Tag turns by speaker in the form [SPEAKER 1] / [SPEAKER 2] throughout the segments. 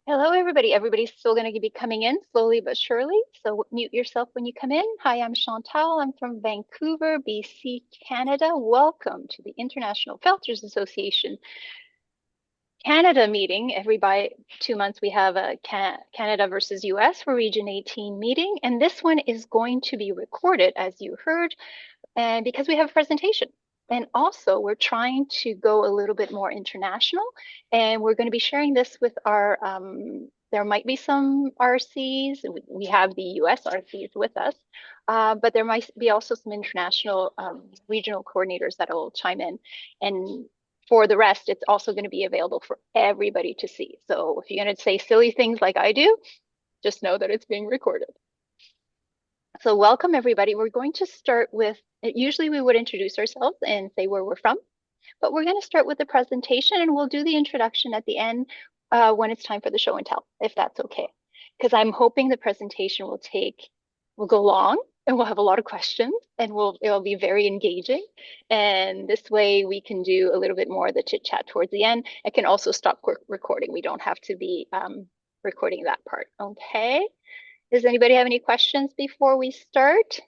[SPEAKER 1] Hello, everybody. Everybody's still going to be coming in slowly but surely. So mute yourself when you come in. Hi, I'm Chantal. I'm from Vancouver, BC, Canada. Welcome to the International Felters Association Canada meeting. Every 2 months, we have a Canada versus US for Region 18 meeting. And this one is going to be recorded, as you heard, and because we have a presentation. And also, we're trying to go a little bit more international, and we're going to be sharing this with our, there might be some RCs. We have the US RCs with us, but there might be also some international regional coordinators that will chime in. And for the rest, it's also going to be available for everybody to see. So if you're going to say silly things like I do, just know that it's being recorded. So welcome everybody. We're going to start with, usually we would introduce ourselves and say where we're from, but we're going to start with the presentation and we'll do the introduction at the end when it's time for the show and tell, if that's okay. Because I'm hoping the presentation will go long and we'll have a lot of questions and it'll be very engaging. And this way we can do a little bit more of the chit chat towards the end. I can also stop recording. We don't have to be recording that part. Okay. Does anybody have any questions before we start?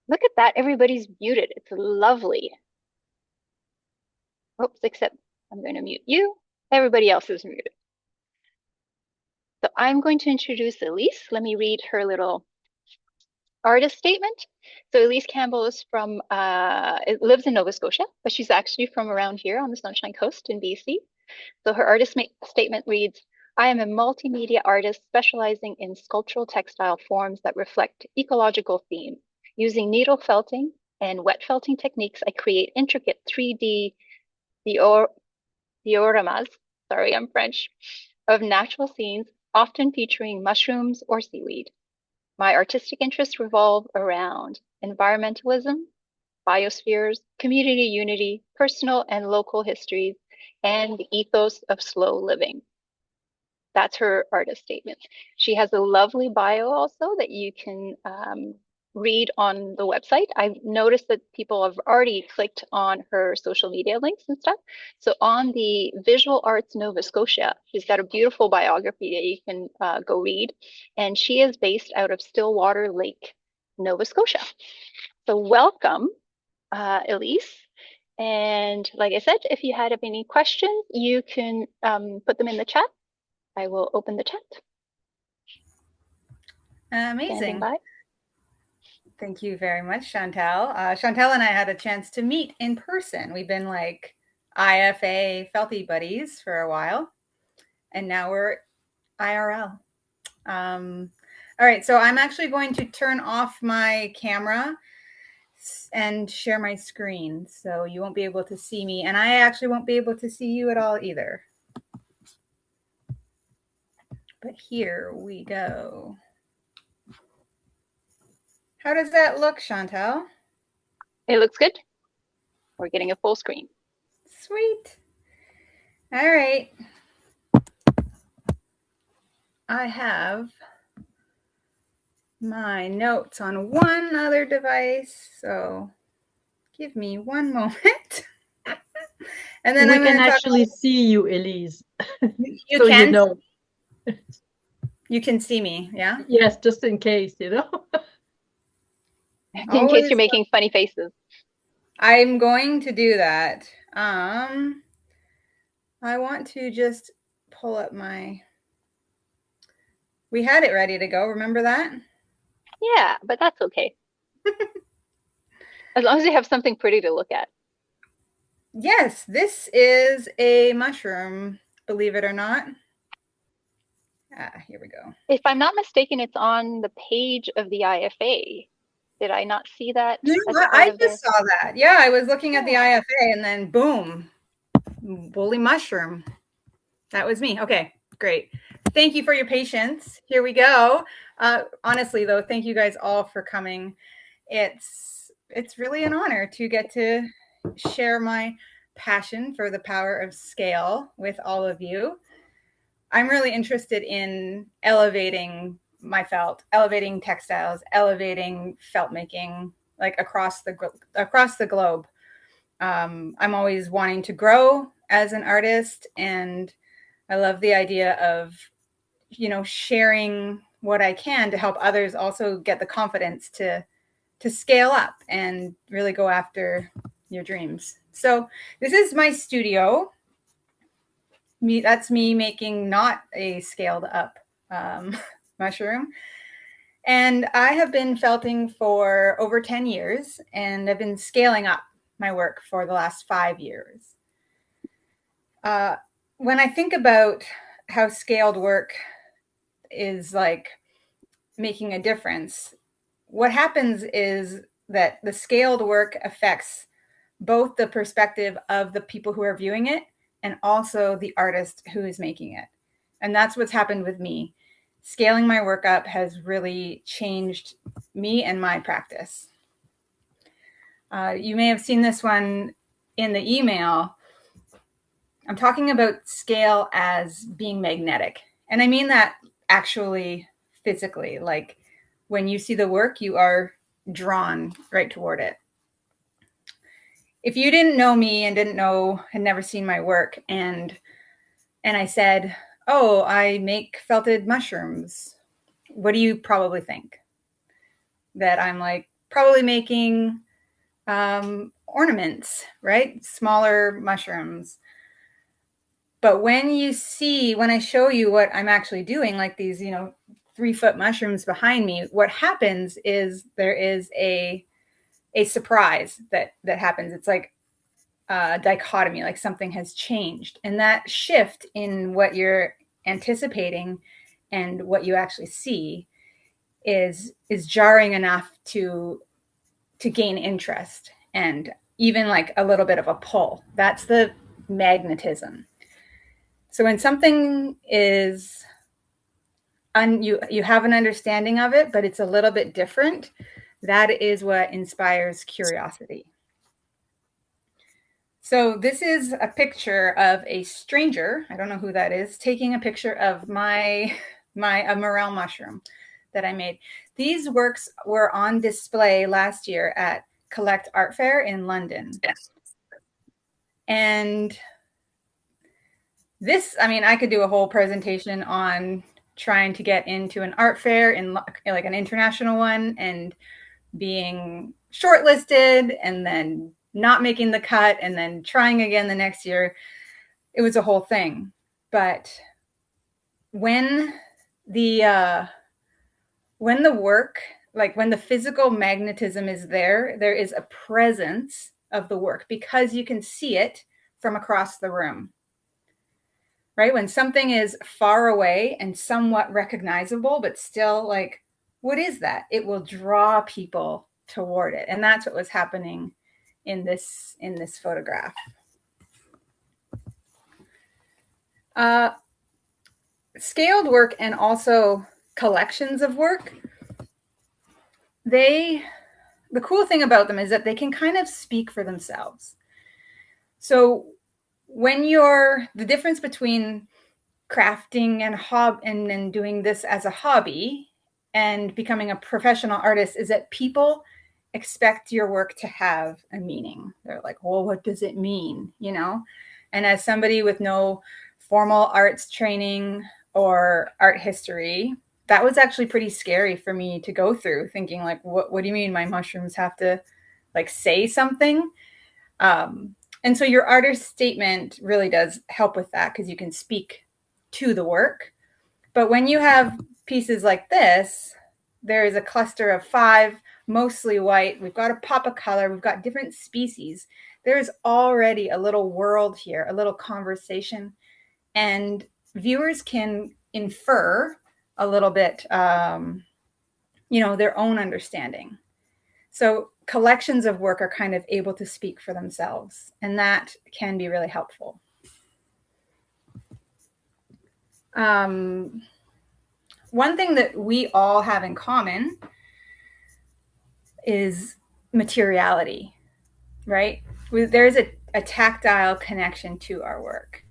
[SPEAKER 1] Look at that, everybody's muted. It's lovely. Oops, except I'm going to mute you. Everybody else is muted. So I'm going to introduce Elise. Let me read her little artist statement. So Elise Campbell is lives in Nova Scotia, but she's actually from around here on the Sunshine Coast in BC. So her artist statement reads, I am a multimedia artist specializing in sculptural textile forms that reflect ecological themes. Using needle felting and wet felting techniques, I create intricate 3D dioramas, sorry, I'm French, of natural scenes, often featuring mushrooms or seaweed. My artistic interests revolve around environmentalism, biospheres, community unity, personal and local histories, and the ethos of slow living. That's her artist statement. She has a lovely bio also that you can read on the website. I've noticed that people have already clicked on her social media links and stuff. So on the Visual Arts Nova Scotia, she's got a beautiful biography that you can go read. And she is based out of Stillwater Lake, Nova Scotia. So welcome, Elise. And like I said, if you had any questions, you can put them in the chat. I will open the chat.
[SPEAKER 2] Amazing. By. Thank you very much, Chantal. Chantal and I had a chance to meet in person. We've been like IFA Felty buddies for a while, and now we're IRL. All right, so I'm actually going to turn off my camera and share my screen, so you won't be able to see me, and I actually won't be able to see you at all either. But here we go. How does that look, Chantal?
[SPEAKER 1] It looks good. We're getting a full screen.
[SPEAKER 2] Sweet. All right. I have my notes on one other device, so give me one moment.
[SPEAKER 3] And then we can actually see you, Elise.
[SPEAKER 2] You so can? You know. You can see me, yeah?
[SPEAKER 3] Yes, just in case, you know.
[SPEAKER 1] In case you're making funny faces.
[SPEAKER 2] I'm going to do that. I want to just pull up my... We had it ready to go, remember that?
[SPEAKER 1] Yeah, but that's okay. As long as you have something pretty to look at.
[SPEAKER 2] Yes, this is a mushroom, believe it or not. Here we go.
[SPEAKER 1] If I'm not mistaken, it's on the page of the IFA. Did I not see that?
[SPEAKER 2] You know what? I just saw that. Yeah, I was looking at the IFA and then boom, woolly mushroom. That was me. Okay, great. Thank you for your patience. Here we go. Honestly, though, thank you guys all for coming. It's really an honor to get to share my passion for the power of scale with all of you. I'm really interested in elevating my felt, elevating textiles, elevating felt making, like across the globe. I'm always wanting to grow as an artist, and I love the idea of sharing what I can to help others also get the confidence to scale up and really go after your dreams. So this is my studio. That's me making not a scaled up mushroom. And I have been felting for over 10 years, and I've been scaling up my work for the last 5 years. When I think about how scaled work is like making a difference, what happens is that the scaled work affects both the perspective of the people who are viewing it and also the artist who is making it. And that's what's happened with me. Scaling my work up has really changed me and my practice. You may have seen this one in the email. I'm talking about scale as being magnetic. And I mean that actually physically, like when you see the work, you are drawn right toward it. If you didn't know me and had never seen my work, and I said, oh, I make felted mushrooms, what do you probably think? That I'm like probably making ornaments, right? Smaller mushrooms. But when I show you what I'm actually doing, like these, 3-foot mushrooms behind me, what happens is there is a surprise that happens. It's like a dichotomy, like something has changed. And that shift in what you're anticipating and what you actually see is jarring enough to gain interest and even like a little bit of a pull. That's the magnetism. So when something is you have an understanding of it, but it's a little bit different, that is what inspires curiosity. So this is a picture of a stranger, I don't know who that is, taking a picture of a morel mushroom that I made. These works were on display last year at Collect Art Fair in London. Yes. And this, I could do a whole presentation on trying to get into an art fair in like an international one and being shortlisted and then not making the cut and then trying again the next year. It was a whole thing. But when the work, like when the physical magnetism is there, there is a presence of the work because you can see it from across the room. Right? When something is far away and somewhat recognizable, but still like, what is that? It will draw people toward it. And that's what was happening in this photograph. Scaled work and also collections of work, the cool thing about them is that they can kind of speak for themselves. So when the difference between crafting and doing this as a hobby and becoming a professional artist is that people expect your work to have a meaning. They're like, well, what does it mean? And as somebody with no formal arts training or art history, that was actually pretty scary for me to go through, thinking like, what do you mean my mushrooms have to like say something? And so your artist statement really does help with that because you can speak to the work. But when you have pieces like this, there is a cluster of 5, mostly white. We've got a pop of color. We've got different species. There's already a little world here, a little conversation. And viewers can infer a little bit, their own understanding. So collections of work are kind of able to speak for themselves. And that can be really helpful. One thing that we all have in common is materiality, right? There's a tactile connection to our work.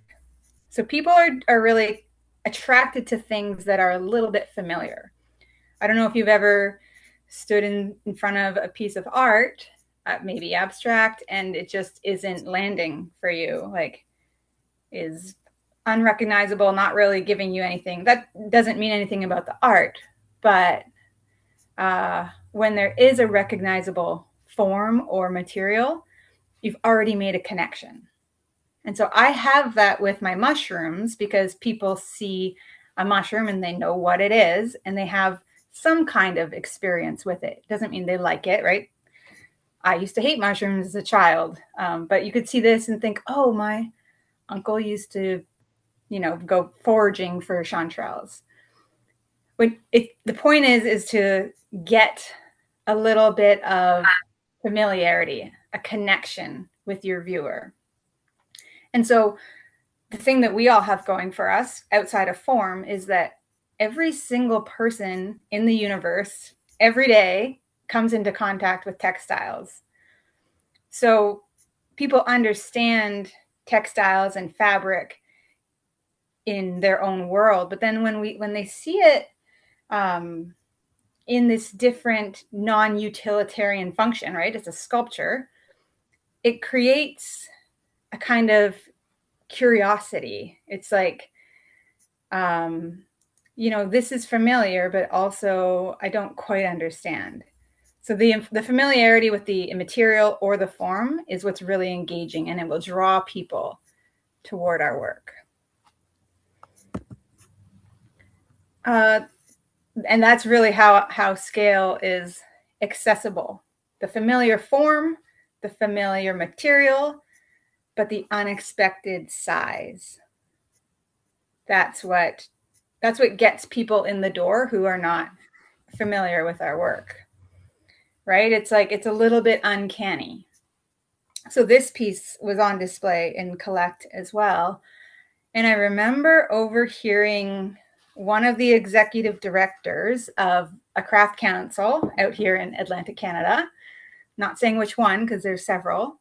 [SPEAKER 2] So people are really attracted to things that are a little bit familiar. I don't know if you've ever stood in front of a piece of art, maybe abstract, and it just isn't landing for you. Like, is unrecognizable, not really giving you anything, that doesn't mean anything about the art. But when there is a recognizable form or material, you've already made a connection. And so I have that with my mushrooms, because people see a mushroom and they know what it is and they have some kind of experience with it. Doesn't mean they like it, right? I used to hate mushrooms as a child, but you could see this and think, oh, my uncle used to, go foraging for chanterelles. The point is to get a little bit of familiarity, a connection with your viewer. And so the thing that we all have going for us outside of form is that every single person in the universe every day comes into contact with textiles. So people understand textiles and fabric in their own world, but then when they see it in this different non-utilitarian function, right? It's a sculpture. It creates a kind of curiosity. It's like, this is familiar, but also I don't quite understand. So the familiarity with the material or the form is what's really engaging, and it will draw people toward our work. And that's really how scale is accessible. The familiar form, the familiar material, but the unexpected size. That's what gets people in the door who are not familiar with our work, right? It's like, it's a little bit uncanny. So this piece was on display in Collect as well. And I remember overhearing one of the executive directors of a craft council out here in Atlantic Canada, not saying which one because there's several.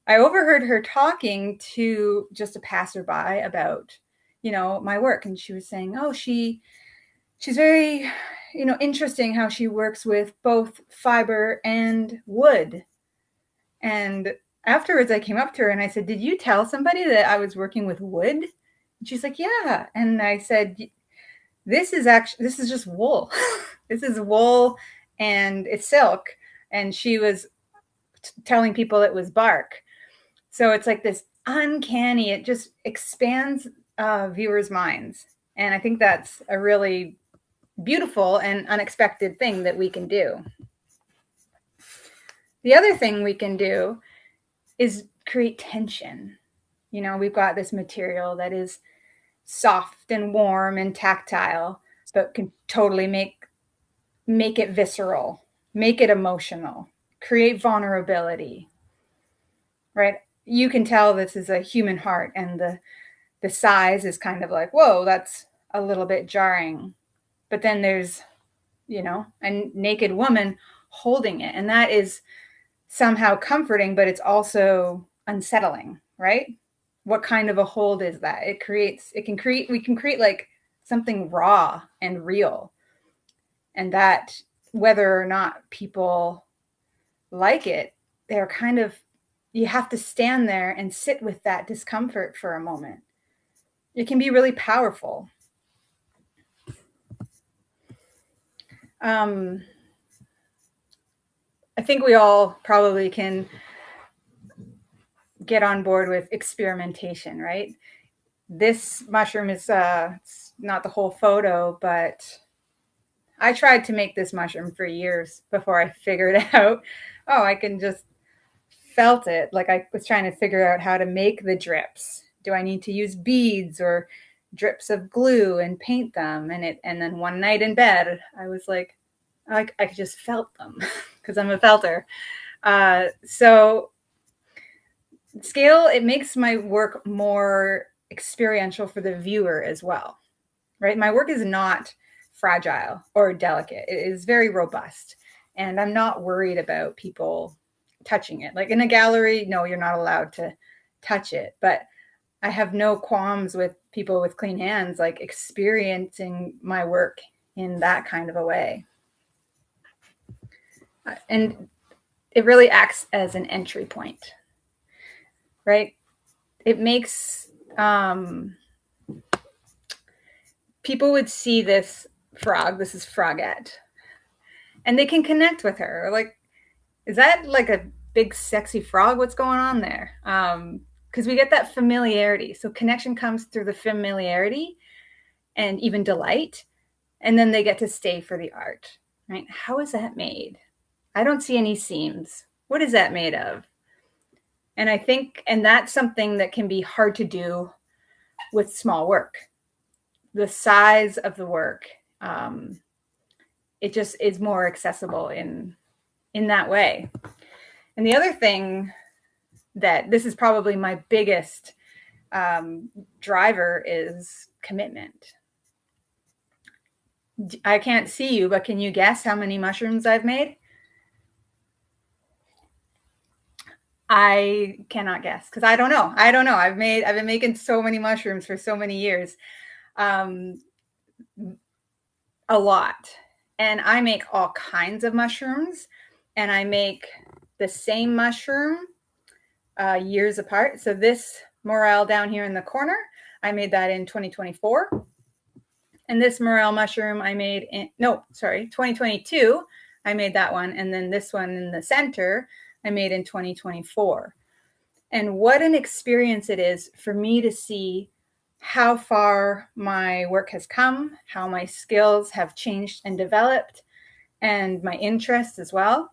[SPEAKER 2] I overheard her talking to just a passerby about, my work. And she was saying, oh, she's very, interesting how she works with both fiber and wood. And afterwards I came up to her and I said, did you tell somebody that I was working with wood? And she's like, yeah. And I said, this is just wool. This is wool and it's silk. And she was telling people it was bark. So it's like this uncanny, it just expands viewers' minds. And I think that's a really beautiful and unexpected thing that we can do. The other thing we can do is create tension. We've got this material that is soft and warm and tactile, but can totally make it visceral, make it emotional, create vulnerability, right? You can tell this is a human heart, and the size is kind of like, whoa, that's a little bit jarring. But then there's, a naked woman holding it, and that is somehow comforting, but it's also unsettling, right? What kind of a hold is that? We can create like something raw and real. And that, whether or not people like it, they're kind of, you have to stand there and sit with that discomfort for a moment. It can be really powerful. I think we all probably can get on board with experimentation, right? This mushroom is it's not the whole photo, but I tried to make this mushroom for years before I figured out, oh, I can just felt it. Like I was trying to figure out how to make the drips. Do I need to use beads or drips of glue and paint them? And then one night in bed, I was like, I just felt them because I'm a felter. So scale, it makes my work more experiential for the viewer as well, right? My work is not fragile or delicate. It is very robust. And I'm not worried about people touching it. Like in a gallery, no, you're not allowed to touch it. But I have no qualms with people with clean hands, like experiencing my work in that kind of a way. And it really acts as an entry point, right? It makes people would see this frog, this is Frogette, and they can connect with her. Like, is that like a big sexy frog? What's going on there? Because we get that familiarity. So connection comes through the familiarity and even delight. And then they get to stay for the art, right? How is that made? I don't see any seams. What is that made of? And I think, and that's something that can be hard to do with small work. The size of the work, it just is more accessible in that way. And the other thing that this is probably my biggest driver is commitment. I can't see you, but can you guess how many mushrooms I've made? I cannot guess because I don't know. I've been making so many mushrooms for so many years. A lot. And I make all kinds of mushrooms, and I make the same mushroom years apart. So this morel down here in the corner, I made that in 2024. And this morel mushroom I made in, 2022, I made that one. And then this one in the center, I made in 2024. And what an experience it is for me to see how far my work has come, how my skills have changed and developed, and my interests as well.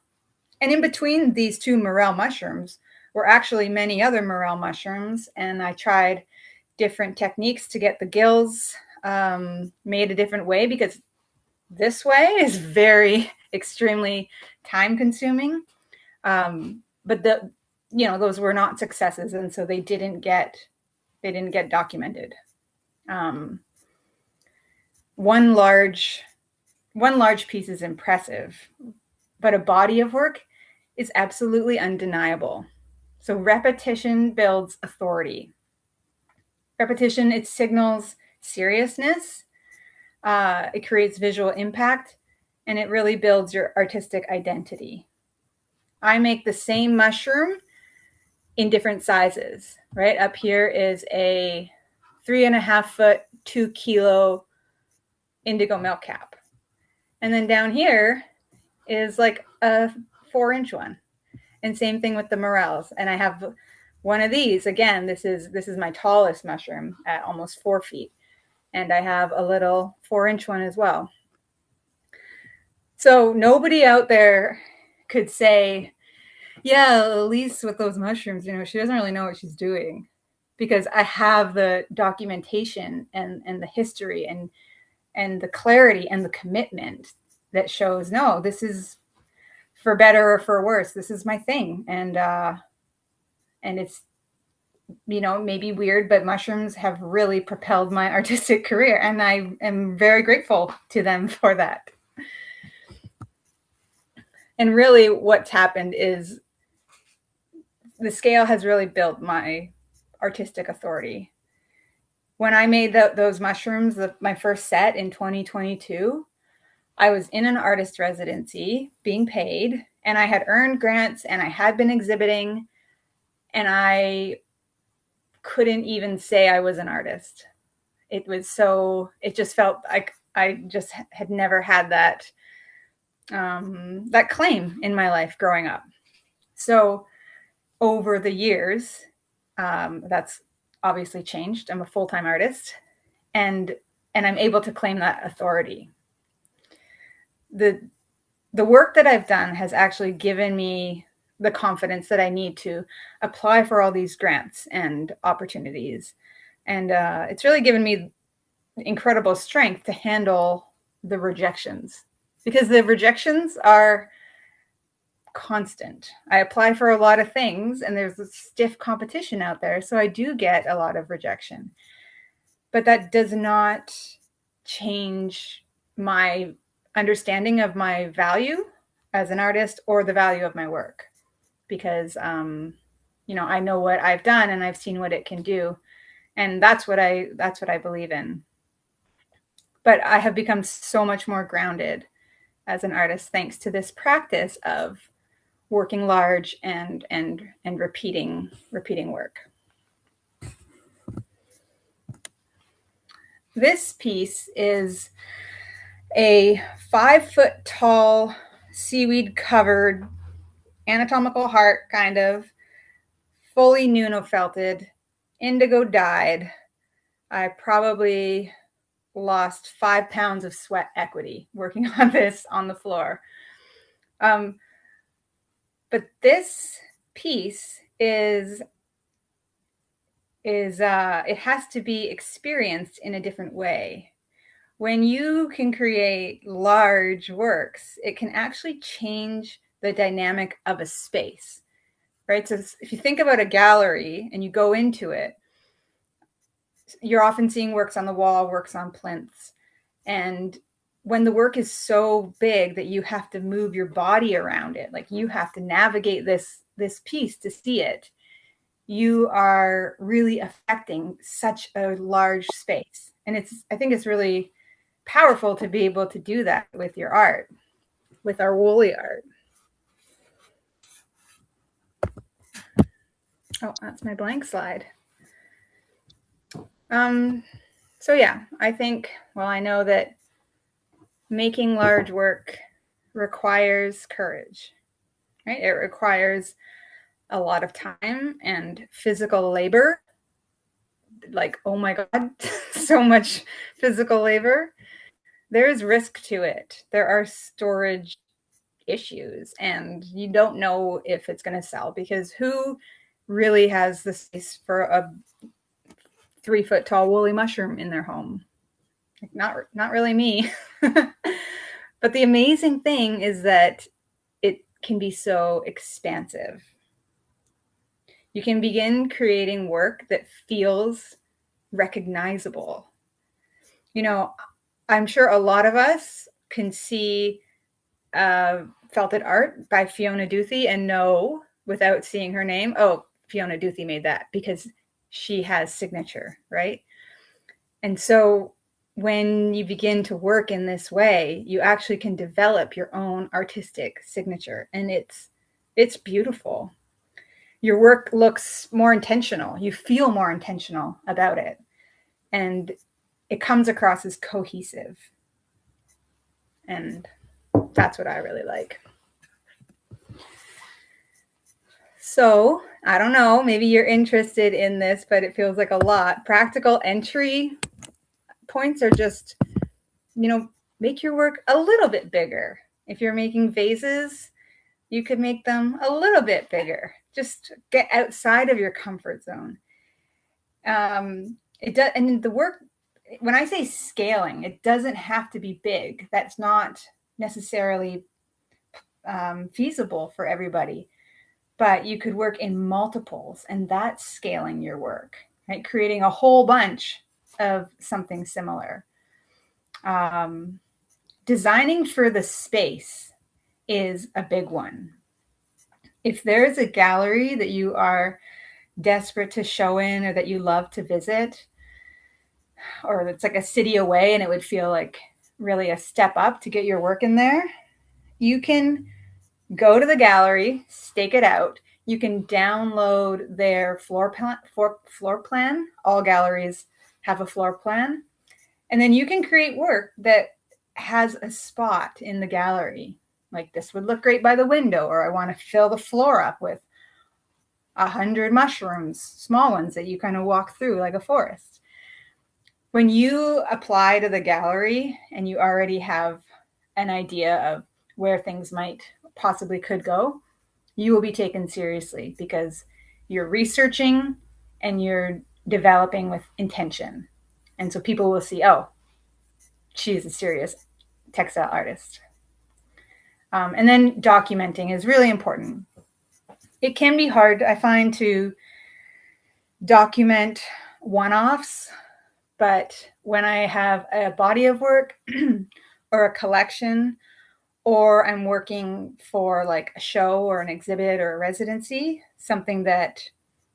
[SPEAKER 2] And in between these two morel mushrooms were actually many other morel mushrooms. And I tried different techniques to get the gills made a different way, because this way is very extremely time consuming. But those were not successes, and so they didn't get documented. One large piece is impressive, but a body of work is absolutely undeniable. So repetition builds authority. Repetition, it signals seriousness, it creates visual impact, and it really builds your artistic identity. I make the same mushroom in different sizes, right? Up here is a 3.5 foot, 2 kilo indigo milk cap. And then down here is like a 4-inch one. And same thing with the morels. And I have one of these. Again, this is my tallest mushroom at almost 4 feet. And I have a little 4-inch one as well. So nobody out there could say, yeah, Elise with those mushrooms, she doesn't really know what she's doing, because I have the documentation and the history and the clarity and the commitment that shows, no, this is for better or for worse. This is my thing. And it's, maybe weird, but mushrooms have really propelled my artistic career. And I am very grateful to them for that. And really what's happened is the scale has really built my artistic authority. When I made those mushrooms, my first set in 2022, I was in an artist residency being paid, and I had earned grants, and I had been exhibiting, and I couldn't even say I was an artist. It just felt like I just had never had that claim in my life growing up. So over the years, that's obviously changed. I'm a full-time artist, and I'm able to claim that authority. The work that I've done has actually given me the confidence that I need to apply for all these grants and opportunities. And it's really given me incredible strength to handle the rejections, because the rejections are constant. I apply for a lot of things, and there's a stiff competition out there. So I do get a lot of rejection, but that does not change my understanding of my value as an artist or the value of my work, because, I know what I've done and I've seen what it can do. And that's what I believe in. But I have become so much more grounded as an artist thanks to this practice of working large and repeating work. this piece is a 5-foot tall seaweed covered anatomical heart, kind of fully Nuno felted, indigo dyed. I probably lost 5 pounds of sweat equity working on this on the floor. But this piece is it has to be experienced in a different way. When you can create large works, it can actually change the dynamic of a space, right? So if you think about a gallery and you go into it, you're often seeing works on the wall, works on plinths. And when the work is so big that you have to move your body around it, like you have to navigate this piece to see it, you are really affecting such a large space. And I think it's really powerful to be able to do that with your art, with our woolly art. Oh, that's my blank slide. So yeah, I think, well, I know that making large work requires courage, right? It requires a lot of time and physical labor. Like, oh my God, so much physical labor. There's risk to it. There are storage issues, and you don't know if it's going to sell, because who really has the space for a 3-foot tall woolly mushroom in their home? Not really me. But the amazing thing is that it can be so expansive. You can begin creating work that feels recognizable. You know, I'm sure a lot of us can see Felted Art by Fiona Duthie and know, without seeing her name, oh, Fiona Duthie made that, because she has signature, right? And so when you begin to work in this way, you actually can develop your own artistic signature, and it's beautiful. Your work looks more intentional. You feel more intentional about it, and it comes across as cohesive. And that's what I really like. So I don't know, maybe you're interested in this, but it feels like a lot. Practical entry points are just, make your work a little bit bigger. If you're making vases, you could make them a little bit bigger. Just get outside of your comfort zone. It does, and the work, when I say scaling, it doesn't have to be big. That's not necessarily feasible for everybody. But you could work in multiples, and that's scaling your work, right? Creating a whole bunch of something similar. Designing for the space is a big one. If there's a gallery that you are desperate to show in, or that you love to visit, or it's like a city away and it would feel like really a step up to get your work in there, you can go to the gallery, stake it out. You can download their floor plan. All galleries have a floor plan. And then you can create work that has a spot in the gallery. Like, this would look great by the window, or I want to fill the floor up with 100 mushrooms, small ones that you kind of walk through like a forest. When you apply to the gallery and you already have an idea of where things might possibly could go, you will be taken seriously, because you're researching and you're developing with intention. And so people will see, oh, she's a serious textile artist. And then documenting is really important. It can be hard, I find, to document one-offs, but when I have a body of work or a collection, or I'm working for like a show or an exhibit or a residency, something that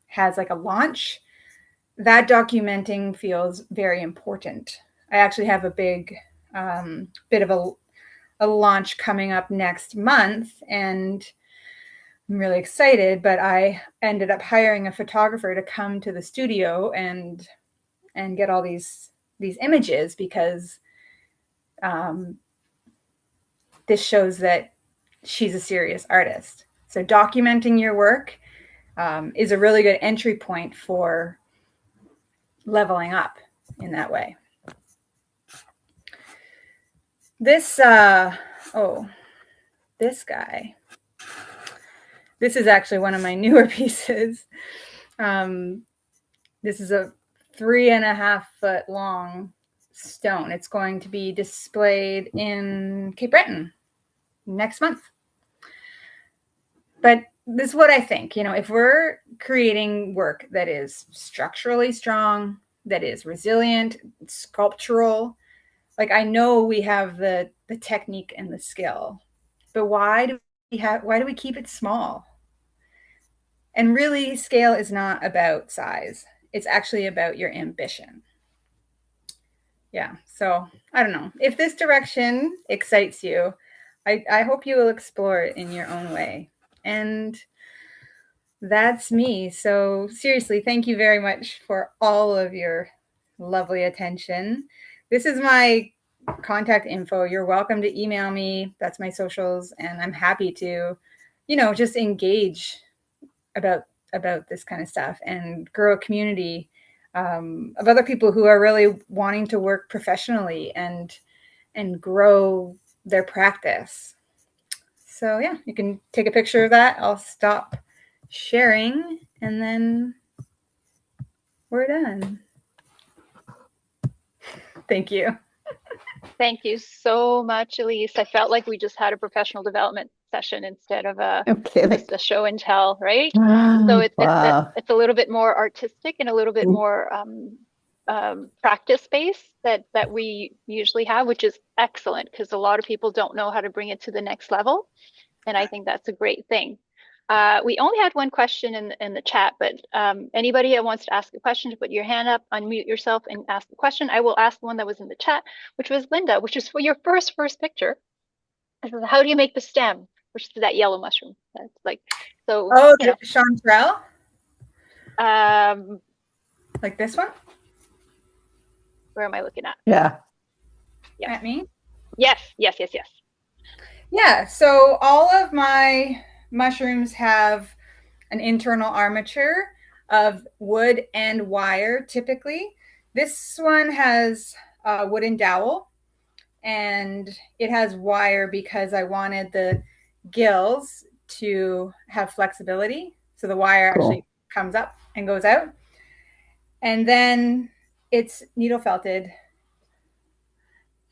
[SPEAKER 2] has like a launch, that documenting feels very important. I actually have a big bit of a launch coming up next month, and I'm really excited, but I ended up hiring a photographer to come to the studio and get all these these images because this shows that she's a serious artist. So documenting your work is a really good entry point for leveling up in that way. This, this guy. This is actually one of my newer pieces. This is a 3.5 foot long stone. It's going to be displayed in Cape Breton next month. But this is what I think, if we're creating work that is structurally strong, that is resilient, sculptural, like I know we have the technique and the skill, but why do we keep it small? And really, scale is not about size. It's actually about your ambition. Yeah, so I don't know. If this direction excites you, I hope you will explore it in your own way. And that's me. So seriously, thank you very much for all of your lovely attention. This is my contact info. You're welcome to email me. That's my socials. And I'm happy to, just engage about this kind of stuff and grow a community of other people who are really wanting to work professionally and grow their practice. So yeah, you can take a picture of that. I'll stop sharing and then we're done. Thank you.
[SPEAKER 1] Thank you so much, Elise. I felt like we just had a professional development session instead of just a show and tell, right? So it's a little bit more artistic and a little bit more practice based that we usually have, which is excellent because a lot of people don't know how to bring it to the next level. And I think that's a great thing. We only had one question in the chat, but anybody that wants to ask a question, to put your hand up, unmute yourself and ask the question. I will ask the one that was in the chat, which was Linda, which is for your first picture. How do you make the stem? Which is that yellow mushroom. That's like, so.
[SPEAKER 2] Oh, Chantal? Like this one?
[SPEAKER 1] Where am I looking at?
[SPEAKER 3] Yeah.
[SPEAKER 2] At me?
[SPEAKER 1] Yes.
[SPEAKER 2] Yeah, so all of my mushrooms have an internal armature of wood and wire typically. This one has a wooden dowel and it has wire because I wanted the gills to have flexibility. So the wire actually comes up and goes out. And then it's needle felted.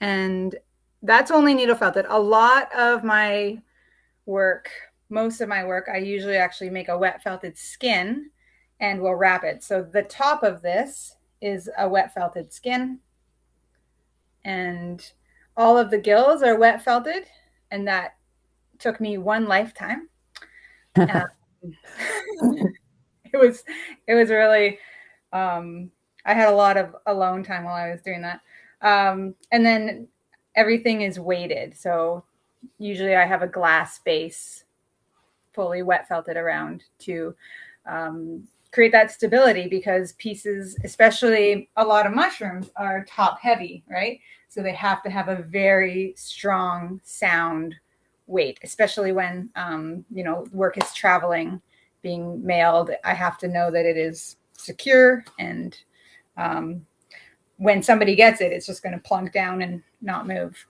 [SPEAKER 2] And that's only needle felted. A lot of my work, most of my work, I usually actually make a wet felted skin and we'll wrap it. So the top of this is a wet felted skin and all of the gills are wet felted, and that took me one lifetime. It was really, I had a lot of alone time while I was doing that. And then everything is weighted. So usually I have a glass base fully wet felted around to create that stability, because pieces, especially a lot of mushrooms, are top heavy, right? So they have to have a very strong sound weight, especially when, work is traveling, being mailed. I have to know that it is secure, and when somebody gets it, it's just going to plunk down and not move.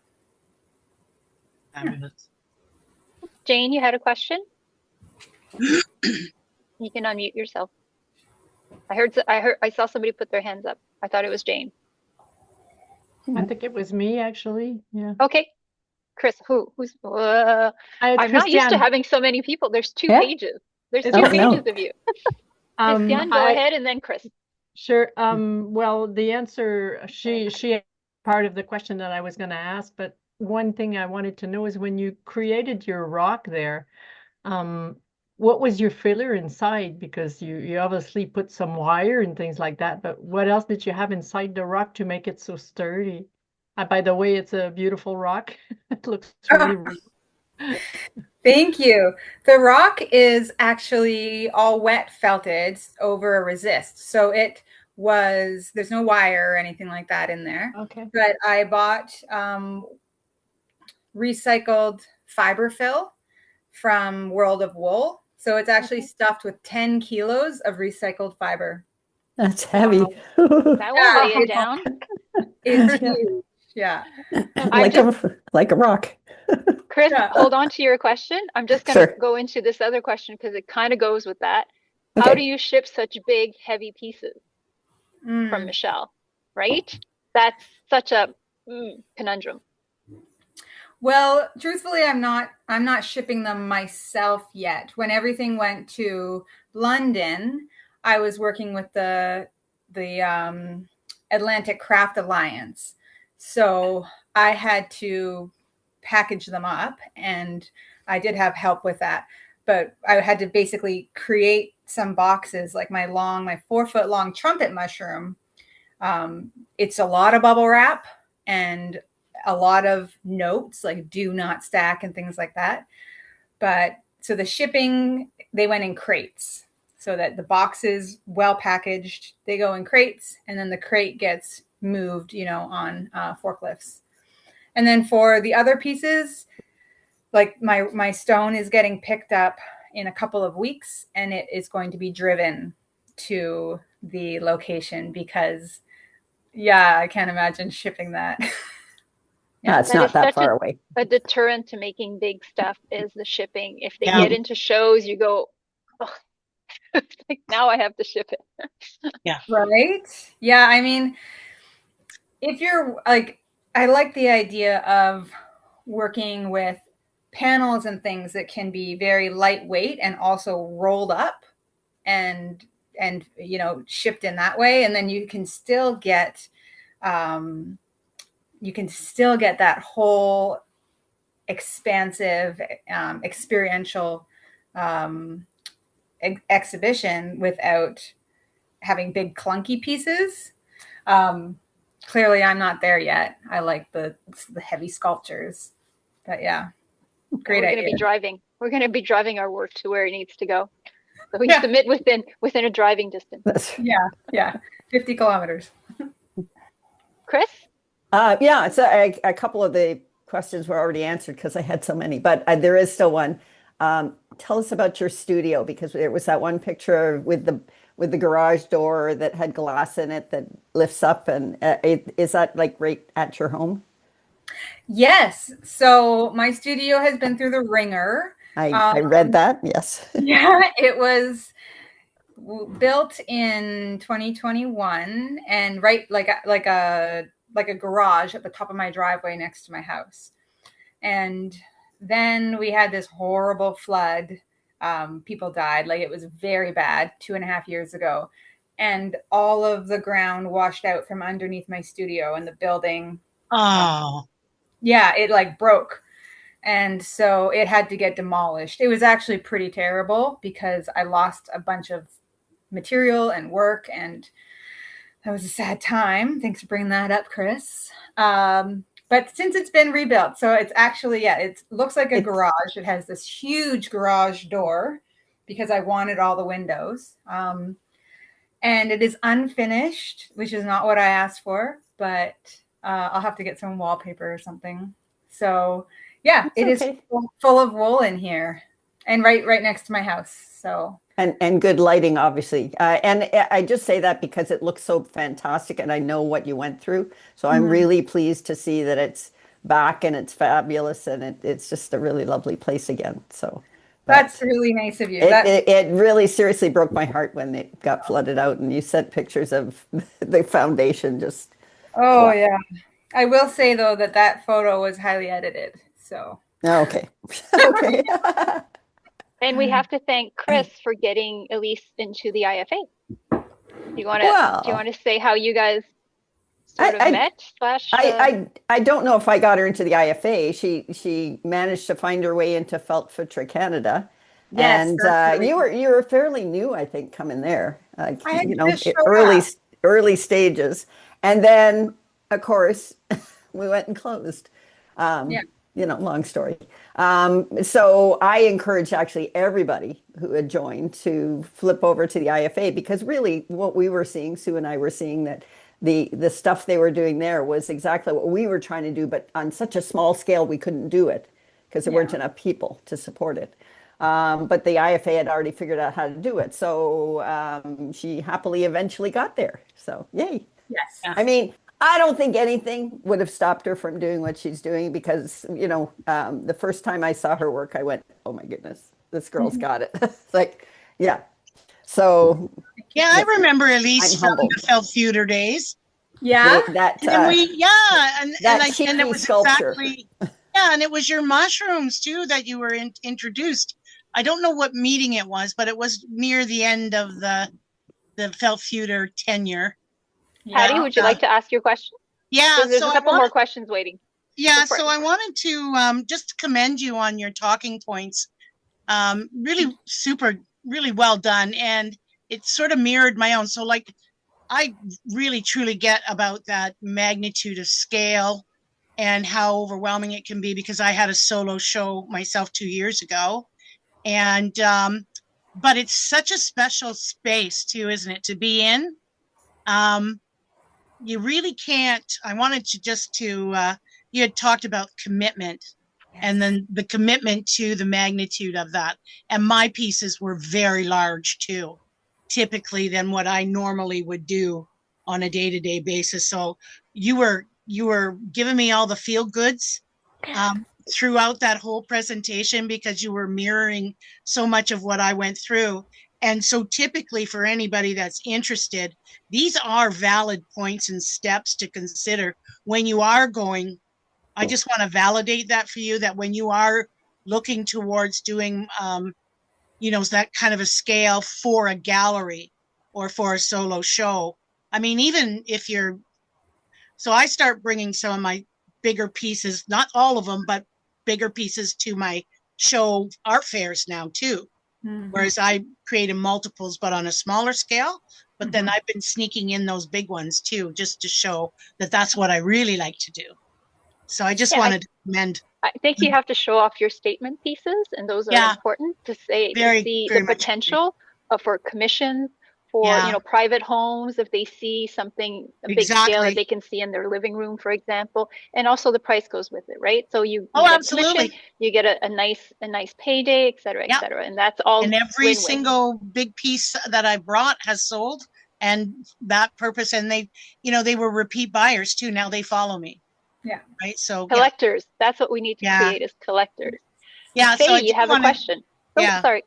[SPEAKER 1] Jane, you had a question? You can unmute yourself. I saw somebody put their hands up. I thought it was Jane.
[SPEAKER 3] I think it was me, actually. Yeah.
[SPEAKER 1] Okay. Chris, who's? I'm not used to having so many people. There's two pages. There's two pages of you. Christian, go ahead, and then Chris.
[SPEAKER 3] Sure. Well, the answer, she part of the question that I was going to ask, but one thing I wanted to know is, when you created your rock there, what was your filler inside? Because you obviously put some wire and things like that, but what else did you have inside the rock to make it so sturdy? By the way, it's a beautiful rock. It looks really real.
[SPEAKER 2] Thank you. The rock is actually all wet felted over a resist. So it there's no wire or anything like that in there.
[SPEAKER 3] Okay.
[SPEAKER 2] But I bought recycled fiber fill from World of Wool. So it's actually stuffed with 10 kilos of recycled fiber.
[SPEAKER 4] That's heavy.
[SPEAKER 1] That will weigh it
[SPEAKER 2] it's,
[SPEAKER 1] down.
[SPEAKER 2] it's
[SPEAKER 3] Yeah.
[SPEAKER 2] huge. Yeah.
[SPEAKER 4] like a rock.
[SPEAKER 1] Chris,
[SPEAKER 2] Yeah.
[SPEAKER 1] hold on to your question. I'm just going to
[SPEAKER 4] Sure.
[SPEAKER 1] go into this other question because it kind of goes with that. How
[SPEAKER 4] Okay.
[SPEAKER 1] do you ship such big, heavy pieces from Michelle? Right? That's such a conundrum.
[SPEAKER 2] Well, truthfully, I'm not shipping them myself yet. When everything went to London, I was working with the Atlantic Craft Alliance. So I had to package them up, and I did have help with that. But I had to basically create some boxes, like my 4-foot long trumpet mushroom. It's a lot of bubble wrap and a lot of notes, like do not stack and things like that. But so the shipping, they went in crates so that the box is well packaged. They go in crates, and then the crate gets moved, on forklifts. And then for the other pieces, like my stone is getting picked up in a couple of weeks, and it is going to be driven to the location because, yeah, I can't imagine shipping that.
[SPEAKER 4] Yeah, it's
[SPEAKER 1] That
[SPEAKER 4] not
[SPEAKER 1] is
[SPEAKER 4] that
[SPEAKER 1] such
[SPEAKER 4] far away.
[SPEAKER 1] a deterrent to making big stuff is the shipping. If they
[SPEAKER 2] Yeah.
[SPEAKER 1] get into shows, you go, oh, it's like now I have to ship it.
[SPEAKER 5] Yeah.
[SPEAKER 2] Right? Yeah, I mean, if you're like, I like the idea of working with panels and things that can be very lightweight and also rolled up and shipped in that way, and then you can still get that whole expansive experiential exhibition without having big clunky pieces. Clearly I'm not there yet. I like the heavy sculptures, but yeah, great
[SPEAKER 1] We're
[SPEAKER 2] idea.
[SPEAKER 1] going to be driving. We're going to be driving our work to where it needs to go. So we submit within a driving distance.
[SPEAKER 2] Yeah, 50 kilometers.
[SPEAKER 1] Chris?
[SPEAKER 4] Yeah, so a couple of the questions were already answered because I had so many, but there is still one. Tell us about your studio, because there was that one picture with the garage door that had glass in it that lifts up, and is that like right at your home?
[SPEAKER 2] Yes. So my studio has been through the ringer.
[SPEAKER 4] I read that. Yes.
[SPEAKER 2] Yeah, it was built in 2021, and right like a garage at the top of my driveway next to my house. And then we had this horrible flood. People died. Like, it was very bad 2.5 years ago. And all of the ground washed out from underneath my studio, and the building.
[SPEAKER 5] Oh.
[SPEAKER 2] Yeah, it like broke. And so it had to get demolished. It was actually pretty terrible because I lost a bunch of material and work, and that was a sad time. Thanks for bringing that up, Chris. But since it's been rebuilt, so it's actually, it looks like a garage. It has this huge garage door because I wanted all the windows. And it is unfinished, which is not what I asked for, but I'll have to get some wallpaper or something. So yeah,
[SPEAKER 4] That's
[SPEAKER 2] it is
[SPEAKER 4] okay.
[SPEAKER 2] full of wool in here, and right next to my house. So.
[SPEAKER 4] And good lighting, obviously. And I just say that because it looks so fantastic, and I know what you went through. So I'm really pleased to see that it's back and it's fabulous, and it's just a really lovely place again. So
[SPEAKER 2] That's really nice of you.
[SPEAKER 4] It really seriously broke my heart when it got flooded out, and you sent pictures of the foundation just.
[SPEAKER 2] Oh, yeah. I will say, though, that photo was highly edited. So.
[SPEAKER 4] Okay. Okay.
[SPEAKER 1] And we have to thank Chris for getting Elise into the IFA. Do you want to say how you guys sort of met?
[SPEAKER 4] I don't know if I got her into the IFA. She managed to find her way into Felt Future Canada.
[SPEAKER 2] Yes,
[SPEAKER 4] and you were fairly new, I think, coming there.
[SPEAKER 2] early
[SPEAKER 4] stages. And then, of course, we went and closed. long story. So I encourage actually everybody who had joined to flip over to the IFA, because really what we were seeing, Sue and I were seeing, that the stuff they were doing there was exactly what we were trying to do, but on such a small scale we couldn't do it because there weren't enough people to support it. But the IFA had already figured out how to do it. So she happily eventually got there. So yay.
[SPEAKER 2] Yes.
[SPEAKER 4] I mean, I don't think anything would have stopped her from doing what she's doing, because, the first time I saw her work, I went, oh my goodness, this girl's got it. It's like, yeah. So.
[SPEAKER 5] Yeah, I remember Elise
[SPEAKER 4] I'm
[SPEAKER 5] from
[SPEAKER 4] humbled.
[SPEAKER 5] the Felt Theater days.
[SPEAKER 2] Yeah.
[SPEAKER 4] That,
[SPEAKER 5] And we, and
[SPEAKER 4] that
[SPEAKER 5] it was
[SPEAKER 4] sculpture.
[SPEAKER 5] exactly, and it was your mushrooms too that you were introduced. I don't know what meeting it was, but it was near the end of the Felt Theater tenure.
[SPEAKER 1] Patty, would you like to ask your question?
[SPEAKER 5] Yeah,
[SPEAKER 1] There's a couple more questions waiting.
[SPEAKER 5] Yeah, so I wanted to just commend you on your talking points. Really really well done. And it sort of mirrored my own. So like, I really truly get about that magnitude of scale and how overwhelming it can be, because I had a solo show myself 2 years ago. And, but it's such a special space too, isn't it, to be in? You really can't, I wanted to just to, you had talked about commitment, and then the commitment to the magnitude of that. And my pieces were very large too, typically than what I normally would do on a day-to-day basis. So you were giving me all the feel goods throughout that whole presentation, because you were mirroring so much of what I went through. And so typically for anybody that's interested, these are valid points and steps to consider when you are going. I just want to validate that for you, that when you are looking towards doing, that kind of a scale for a gallery or for a solo show. I mean, even if so I start bringing some of my bigger pieces, not all of them, but bigger pieces to my show art fairs now too. Mm-hmm. Whereas I created multiples, but on a smaller scale. But then I've been sneaking in those big ones too, just to show that that's what I really like to do. So I just wanted to commend.
[SPEAKER 1] I think you have to show off your statement pieces, and those are important to see the potential for commissions, for private homes, if they see something big scale that they can see in their living room, for example, and also the price goes with it, right? So you get
[SPEAKER 5] absolutely,
[SPEAKER 1] you get a nice payday, et cetera, and that's all.
[SPEAKER 5] And every single big piece that I brought has sold, and that purpose, and they were repeat buyers too. Now they follow me. Yeah. Right. So
[SPEAKER 1] collectors, that's what we need to create, is collectors.
[SPEAKER 5] Yeah.
[SPEAKER 1] Faye, so you have a question. Oh, sorry.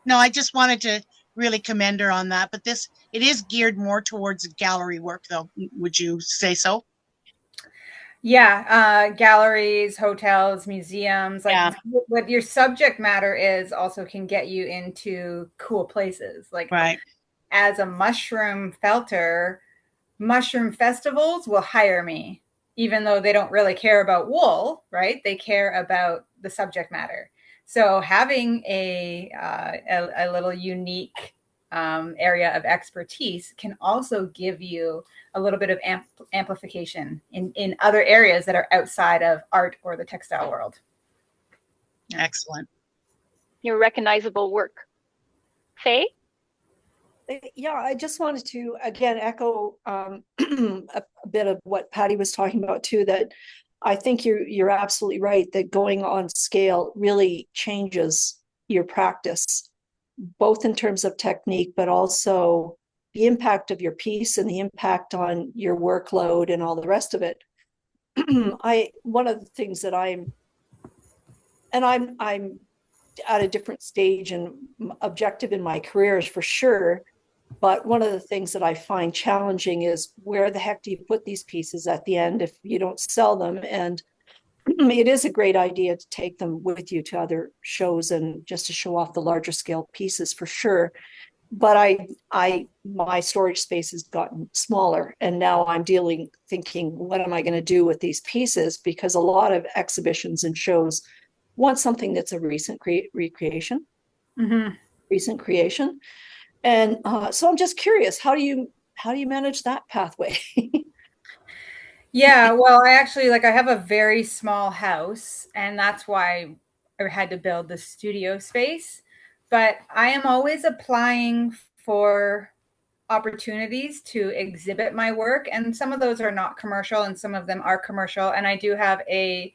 [SPEAKER 5] No, I just wanted to really commend her on that. But it is geared more towards gallery work, though. Would you say so?
[SPEAKER 2] Yeah. Galleries, hotels, museums, like what your subject matter is also can get you into cool places. Like as a mushroom felter, mushroom festivals will hire me, even though they don't really care about wool, right? They care about the subject matter. So having a little unique area of expertise can also give you a little bit of amplification in other areas that are outside of art or the textile world.
[SPEAKER 5] Excellent.
[SPEAKER 1] Your recognizable work. Faye?
[SPEAKER 6] Yeah, I just wanted to, again, echo a bit of what Patty was talking about too, that I think you're absolutely right, that going on scale really changes your practice, both in terms of technique, but also the impact of your piece and the impact on your workload and all the rest of it. One of the things that I'm at a different stage and objective in my career is for sure. But one of the things that I find challenging is, where the heck do you put these pieces at the end if you don't sell them? And it is a great idea to take them with you to other shows and just to show off the larger scale pieces for sure. But my storage space has gotten smaller, and now I'm thinking, what am I going to do with these pieces? Because a lot of exhibitions and shows want something that's a recent recreation, recent creation. And so I'm just curious, how do you manage that pathway?
[SPEAKER 2] Yeah, well, I actually I have a very small house, and that's why I had to build the studio space. But I am always applying for opportunities to exhibit my work, and some of those are not commercial, and some of them are commercial. And I do have a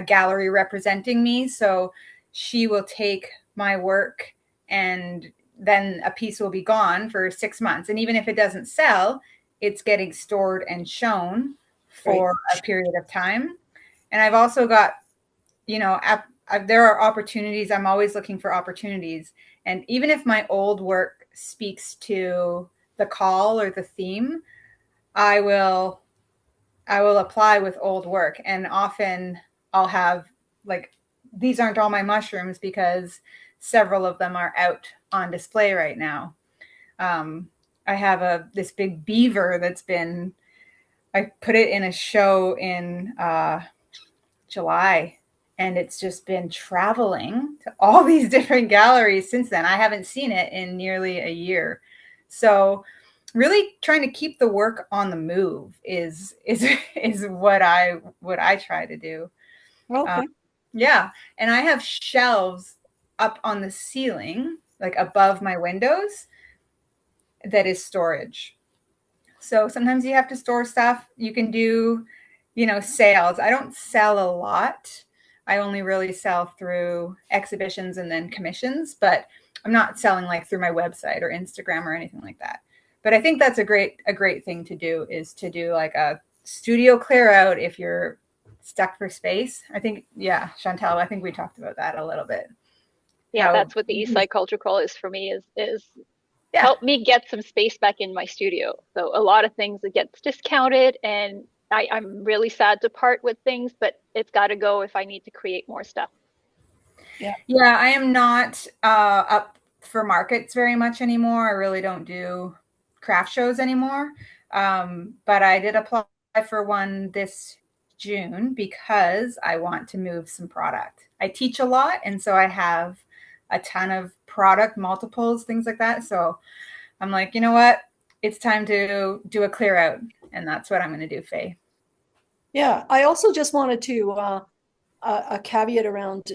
[SPEAKER 2] gallery representing me, so she will take my work, and then a piece will be gone for 6 months. And even if it doesn't sell, it's getting stored and shown for a period of time. And I've also got, there are opportunities. I'm always looking for opportunities. And even if my old work speaks to the call or the theme, I will apply with old work. And often I'll have these aren't all my mushrooms because several of them are out on display right now. I have this big beaver I put it in a show in July, and it's just been traveling to all these different galleries since then. I haven't seen it in nearly a year. So really trying to keep the work on the move is what I try to do.
[SPEAKER 6] Okay.
[SPEAKER 2] Yeah. And I have shelves up on the ceiling, above my windows, that is storage. So sometimes you have to store stuff. You can do, sales. I don't sell a lot. I only really sell through exhibitions and then commissions, but I'm not selling through my website or Instagram or anything like that. But I think that's a great thing to do, is to do a studio clear out if you're stuck for space. I think, yeah, Chantal, I think we talked about that a little bit.
[SPEAKER 1] Yeah, that's what the ecological is for me, is
[SPEAKER 2] yeah.
[SPEAKER 1] help me get some space back in my studio. So a lot of things that gets discounted, and I'm really sad to part with things, but it's got to go if I need to create more stuff.
[SPEAKER 2] Yeah, I am not up for markets very much anymore. I really don't do craft shows anymore. But I did apply for one this June because I want to move some product. I teach a lot, and so I have a ton of product, multiples, things like that. So I'm like, you know what? It's time to do a clear out, and that's what I'm going to do, Faye.
[SPEAKER 6] Yeah, I also just wanted to a caveat around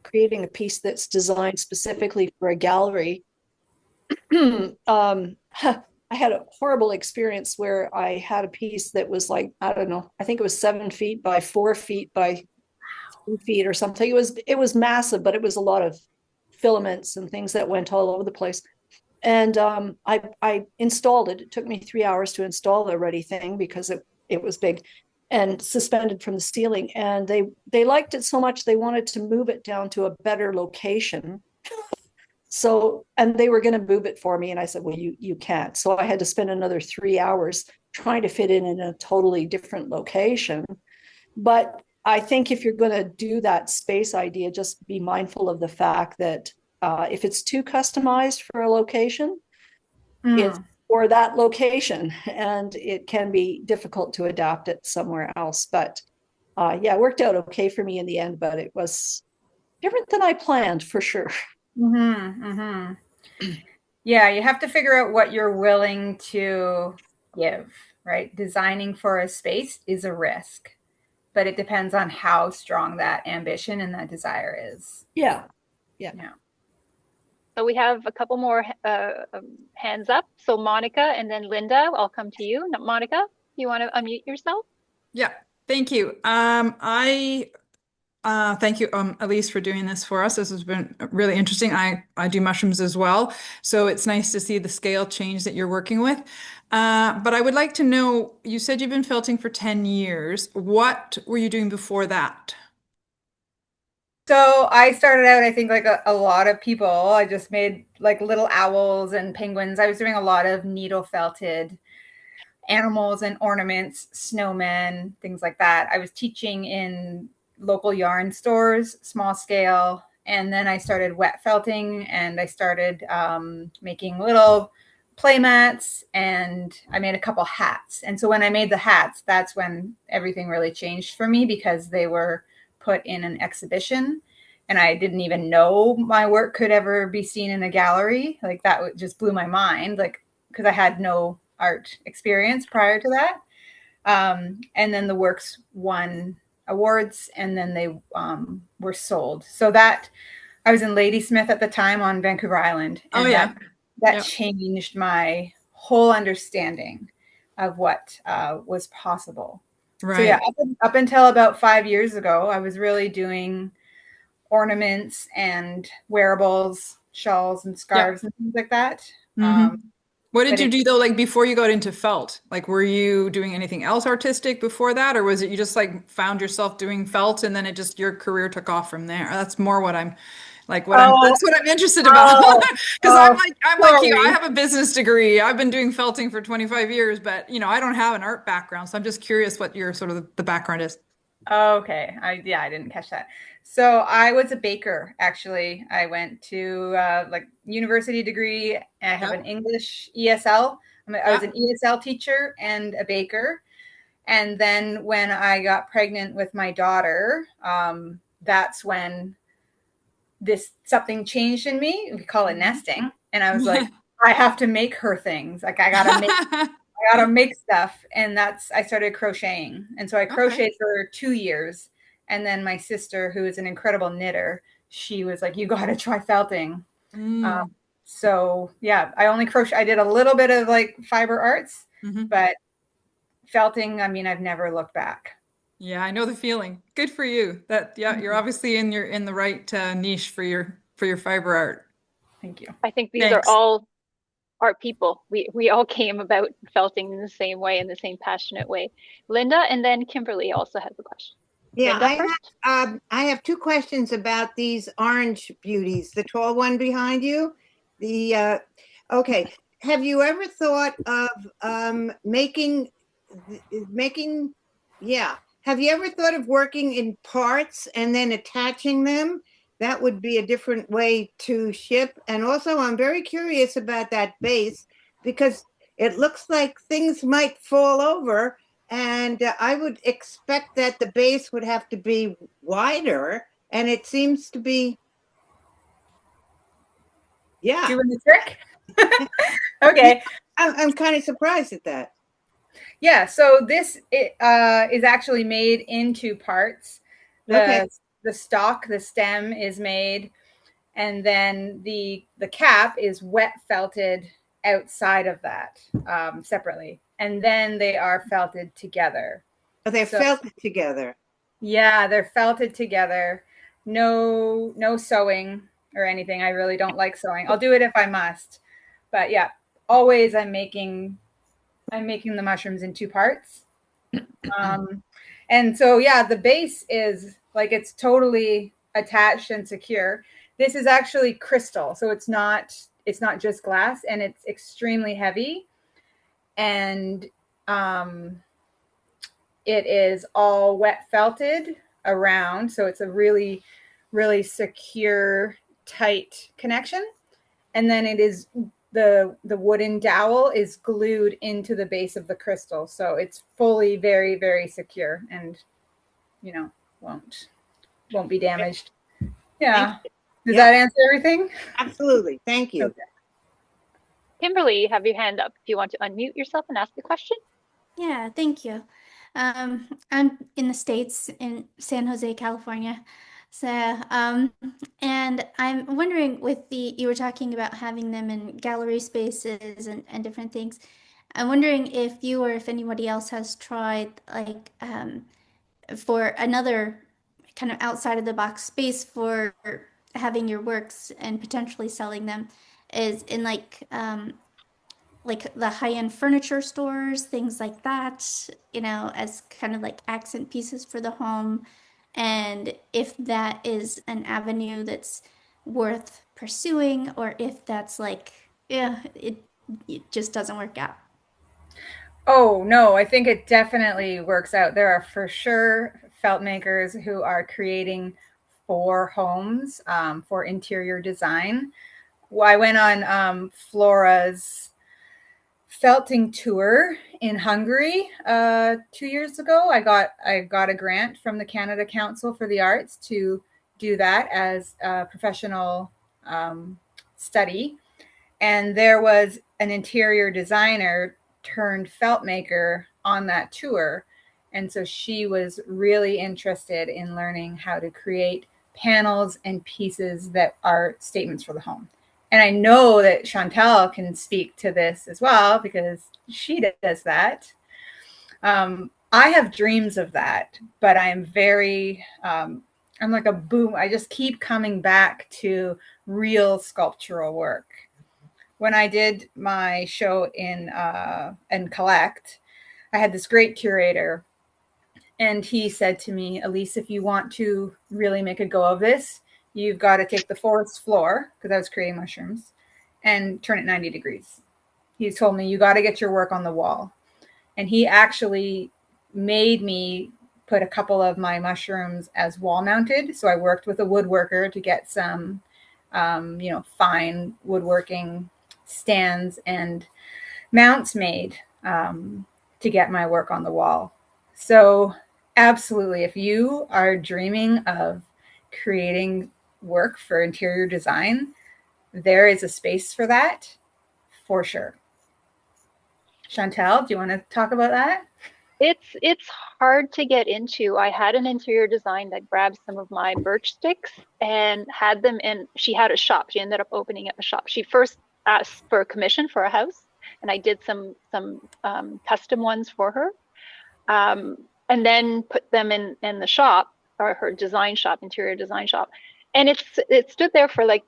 [SPEAKER 6] creating a piece that's designed specifically for a gallery. I had a horrible experience where I had a piece that was I don't know, I think it was 7 feet by 4 feet by 3 feet or something. It was massive, but it was a lot of filaments and things that went all over the place. And I installed it. It took me 3 hours to install the ready thing because it was big and suspended from the ceiling. And they liked it so much they wanted to move it down to a better location. So, and they were going to move it for me. And I said, well, you can't. So I had to spend another 3 hours trying to fit in a totally different location. But I think if you're going to do that space idea, just be mindful of the fact that if it's too customized for a location, it's for that location, and it can be difficult to adapt it somewhere else. But yeah, it worked out okay for me in the end, but it was different than I planned for sure.
[SPEAKER 2] Yeah, you have to figure out what you're willing to give, right? Designing for a space is a risk, but it depends on how strong that ambition and that desire is.
[SPEAKER 6] Yeah.
[SPEAKER 1] So we have a couple more hands up. So Monica and then Linda, I'll come to you. Monica, you want to unmute yourself?
[SPEAKER 7] Yeah, thank you. Thank you, Elise, for doing this for us. This has been really interesting. I do mushrooms as well, so it's nice to see the scale change that you're working with. But I would like to know, you said you've been felting for 10 years. What were you doing before that?
[SPEAKER 2] So I started out, I think, like a lot of people. I just made little owls and penguins. I was doing a lot of needle felted animals and ornaments, snowmen, things like that. I was teaching in local yarn stores, small scale. And then I started wet felting, and I started making little play mats, and I made a couple hats. And so when I made the hats, that's when everything really changed for me, because they were put in an exhibition, and I didn't even know my work could ever be seen in a gallery. That just blew my mind, because I had no art experience prior to that. And then the works won awards, and then they were sold. So that I was in Ladysmith at the time on Vancouver Island, and
[SPEAKER 7] Oh, yeah.
[SPEAKER 2] that changed my whole understanding of what was possible.
[SPEAKER 7] Right.
[SPEAKER 2] So yeah, up until about 5 years ago, I was really doing ornaments and wearables, shawls and scarves and things like that.
[SPEAKER 7] What did you do though, like before you got into felt? Like, were you doing anything else artistic before that, or was it you just like found yourself doing felt and then it just your career took off from there? That's more what I'm like. That's what I'm interested about. Because I'm like you. I have a business degree. I've been doing felting for 25 years, but I don't have an art background, so I'm just curious what your sort of the background is.
[SPEAKER 2] Okay. I didn't catch that. So I was a baker, actually. I went to like university degree. I have an English ESL. I was an ESL teacher and a baker. And then when I got pregnant with my daughter, that's when something changed in me. We call it nesting. And I was like, I have to make her things. Like I gotta make stuff. And I started crocheting. And so I crocheted for 2 years. And then my sister, who is an incredible knitter, she was like, you gotta try felting. So yeah, I only crochet. I did a little bit of like fiber arts, but felting, I mean, I've never looked back.
[SPEAKER 7] Yeah, I know the feeling. Good for you. You're obviously in the right niche for your fiber art.
[SPEAKER 2] Thank you.
[SPEAKER 1] I think these are all art people. We all came about felting in the same way, in the same passionate way. Linda, and then Kimberly also has a question.
[SPEAKER 8] Yeah,
[SPEAKER 1] Linda
[SPEAKER 8] I have two questions about these orange beauties. The tall one behind you. Okay. Have you ever thought of making? Yeah. Have you ever thought of working in parts and then attaching them? That would be a different way to ship. And also, I'm very curious about that base because it looks like things might fall over. And I would expect that the base would have to be wider. And it seems to be,
[SPEAKER 2] doing the trick. Okay.
[SPEAKER 8] I'm kind of surprised at that.
[SPEAKER 2] Yeah, so this is actually made into parts. The stalk, the stem is made, and then the cap is wet felted outside of that separately, and then they are felted together.
[SPEAKER 8] Oh, they're felted together.
[SPEAKER 2] Yeah, they're felted together. No sewing or anything. I really don't like sewing. I'll do it if I must, but yeah, always I'm making the mushrooms in 2 parts. And so, yeah, the base is like, it's totally attached and secure. This is actually crystal. So it's not just glass, and it's extremely heavy. And it is all wet felted around. So it's a really, really secure, tight connection. And then it is the wooden dowel is glued into the base of the crystal. So it's fully very, very secure and, won't be damaged. Yeah. Does that answer everything?
[SPEAKER 8] Absolutely. Thank you.
[SPEAKER 2] Okay.
[SPEAKER 1] Kimberly, you have your hand up. Do you want to unmute yourself and ask the question?
[SPEAKER 9] Yeah, thank you. I'm in the States, in San Jose, California. So, and I'm wondering you were talking about having them in gallery spaces and different things. I'm wondering if you or if anybody else has tried like for another kind of outside of the box space for having your works and potentially selling them is in like the high-end furniture stores, things like that, as kind of like accent pieces for the home. And if that is an avenue that's worth pursuing, or if that's like, it just doesn't work out.
[SPEAKER 2] Oh, no, I think it definitely works out. There are for sure felt makers who are creating for homes, for interior design. Well, I went on Flora's felting tour in Hungary 2 years ago. I got a grant from the Canada Council for the Arts to do that as a professional study. And there was an interior designer turned felt maker on that tour. And so she was really interested in learning how to create panels and pieces that are statements for the home. And I know that Chantal can speak to this as well because she does that. I have dreams of that, but I'm very, I'm like a boom. I just keep coming back to real sculptural work. When I did my show in Collect, I had this great curator, and he said to me, Elise, if you want to really make a go of this, you've got to take the forest floor, because I was creating mushrooms, and turn it 90 degrees. He told me, you got to get your work on the wall. And he actually made me put a couple of my mushrooms as wall mounted. So I worked with a woodworker to get some, fine woodworking stands and mounts made to get my work on the wall. So absolutely, if you are dreaming of creating work for interior design, there is a space for that for sure. Chantal, do you want to talk about that?
[SPEAKER 1] It's hard to get into. I had an interior design that grabbed some of my birch sticks and had them in. She had a shop. She ended up opening up a shop. She first asked for a commission for a house, and I did some custom ones for her, and then put them in the shop, or her design shop, interior design shop, and it stood there for like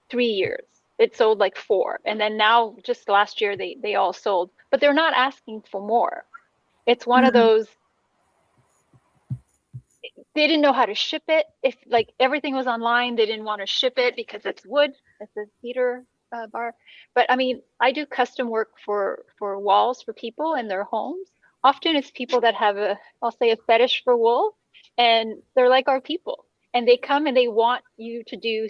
[SPEAKER 1] 3 years. It sold like 4, and then now just last year they all sold, but they're not asking for more. It's one of those, they didn't know how to ship it. If like everything was online, they didn't want to ship it because it's wood, it's a cedar bar. But I mean, I do custom work for walls for people in their homes. Often it's people that have I'll say a fetish for wool, and they're like our people. And they come and they want you to do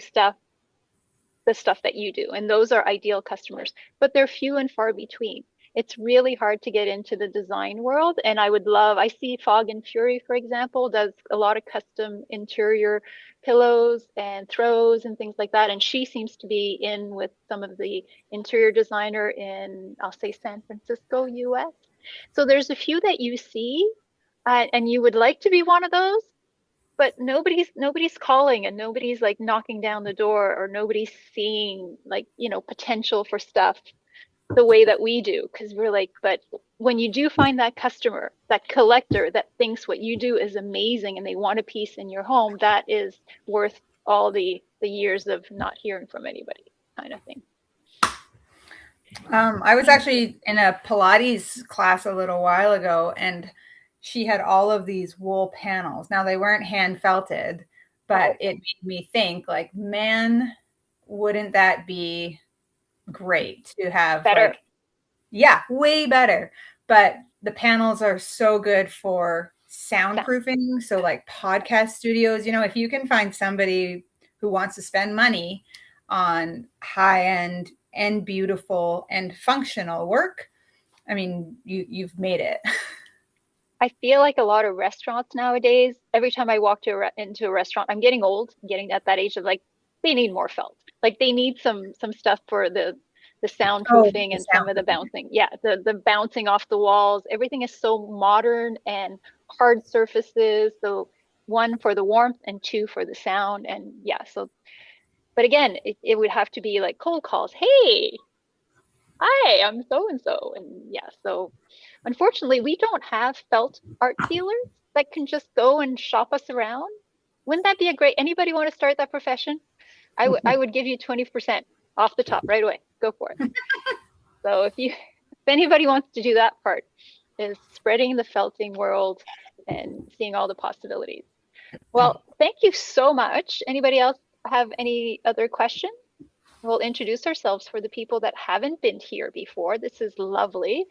[SPEAKER 1] the stuff that you do. And those are ideal customers, but they're few and far between. It's really hard to get into the design world. And I see Fog and Fury, for example, does a lot of custom interior pillows and throws and things like that. And she seems to be in with some of the interior designer in, I'll say, San Francisco, US. So there's a few that you see, and you would like to be one of those, but nobody's calling, and nobody's like knocking down the door, or nobody's seeing like, potential for stuff the way that we do, because we're like, but when you do find that customer, that collector that thinks what you do is amazing and they want a piece in your home, that is worth all the years of not hearing from anybody, kind of thing.
[SPEAKER 2] I was actually in a Pilates class a little while ago, and she had all of these wool panels. Now they weren't hand felted, but it made me think like, man, wouldn't that be great to have
[SPEAKER 1] Better.
[SPEAKER 2] like, yeah, way better. But the panels are so good for soundproofing. So like podcast studios, if you can find somebody who wants to spend money on high end and beautiful and functional work, I mean, you've made it.
[SPEAKER 1] I feel like a lot of restaurants nowadays, every time I walk into a restaurant, I'm getting old, getting at that age of like, they need more felt. Like they need some stuff for the soundproofing and some of the bouncing. Yeah, the bouncing off the walls. Everything is so modern and hard surfaces. So 1 for the warmth and 2 for the sound. And yeah, so, but again, it would have to be like cold calls. Hey, hi, I'm so and so. And yeah, so unfortunately, we don't have felt art dealers that can just go and shop us around. Wouldn't that be anybody want to start that profession? I would give you 20% off the top right away. Go for it. So if anybody wants to do that part, is spreading the felting world and seeing all the possibilities. Well, thank you so much. Anybody else have any other questions? We'll introduce ourselves for the people that haven't been here before. This is lovely.